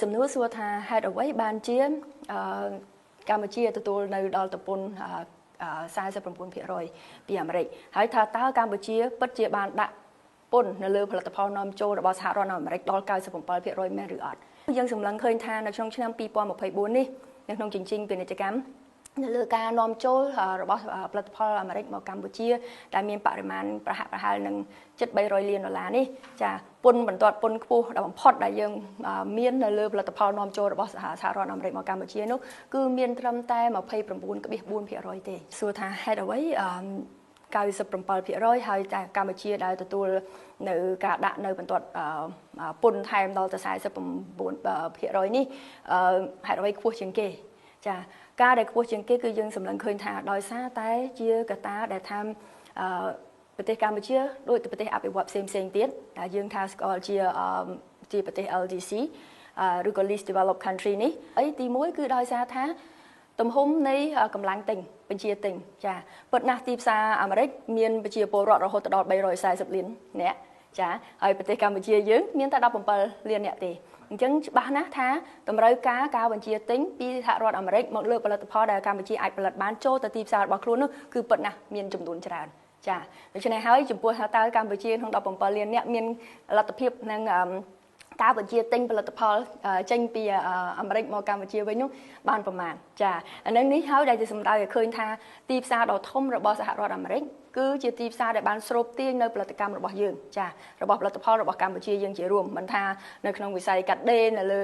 Sầm núi xua tha hai đầu váy ban chia Campuchia tôi nơi đó tập quân sai sẽ phần phía rồi bây giờ mà đây hãy tha ta Campuchia bất chia ban đã quân nơi lưu là tập hợp nôm châu đã bao xa rồi nào mà đây đó cao sẽ phần phía rồi mẹ rửa dân sầm lăng khơi thaនៅក្នុងឆ្នាំ2024នេះនៅក្នុងជញ្ជីងពាណិជ្ជកម្មនៅលើការនាំចូលរបស់ផលិតផលអាមេរិកមកកម្ពុជាដែលមានបរិមាណប្រហែលនឹង$700 លាននេះចាពន្ធបន្ទាត់ពន្ធខ្ពស់ដល់បំផុតដែលយើងមាននៅលើផលិតផលនាំចូលរបស់សហរដ្ឋអាមេរិកមកកម្ពុជានោះគឺមានត្រឹមតែ29.4% ទេសួរថាហេតុអ្វី97% ហើយតែកម្ពុជាដែលទទួលនៅការដាក់នៅបន្ទាត់ពន្ធថែមដល់ទៅ49% នេះហេតុអ្វីខ្ពស់ជាងគេចាការដែលខ្ពស់ជាងគេគឺយើងសម្លឹងឃើញថាដោយសារតែជាកត្តាដែលថាប្រទេសកម្ពុជាដូចប្រទេសអភិវឌ្ឍផ្សេងទៀតដែលយើងថាស្គាល់ជាប្រទេស LDC ឬក៏ Least Developed Country នេះអីទី1គឺដោយសារថាទំហំនៃកម្លាំងទិញបញ្ជាទិញចាពិតណាស់ទីផ្សារអាមេរិកមានប្រជាពលរដ្ឋរហូតដល់340 លាននាក់ចាហើយប្រទេសកម្ពុជាយើងមានតែ17 លាននាក់ទេអញ្ចឹងច្បាស់ណាស់ថាតម្រូវការបញ្ជាទិញពីសហរដ្ឋអាមេរិកមកលើផលិតផលដែលកម្ពុជាអាចផលិតបានចូលទៅទីផ្សាររបស់ខ្លួននោះគឺពិតណាស់មានចំនួនច្រើនចាដូច្នេះហើយចំពោះថាតើកម្ពុជាក្នុង17 លាននាក់មានលទ្ធភាពនឹងការបញ្ជាទិញផលិតផលចេញពីអាមេរិកមកកម្ពុជាវិញនោះបានប្រមាណចាអានឹងនេះហើយដែលជាសំដៅឲ្យឃើញថាទីផ្សារដ៏ធំរបស់សហរដ្ឋអាមេរិកគឺជាទីផ្សារដែលបានស្រូបទាញនៅផលិតកម្មរបស់យើងចារបស់ផលិតផលរបស់កម្ពុជាយើងជារួមមិនថានៅក្នុងវិស័យកាត់ដេរនៅលើ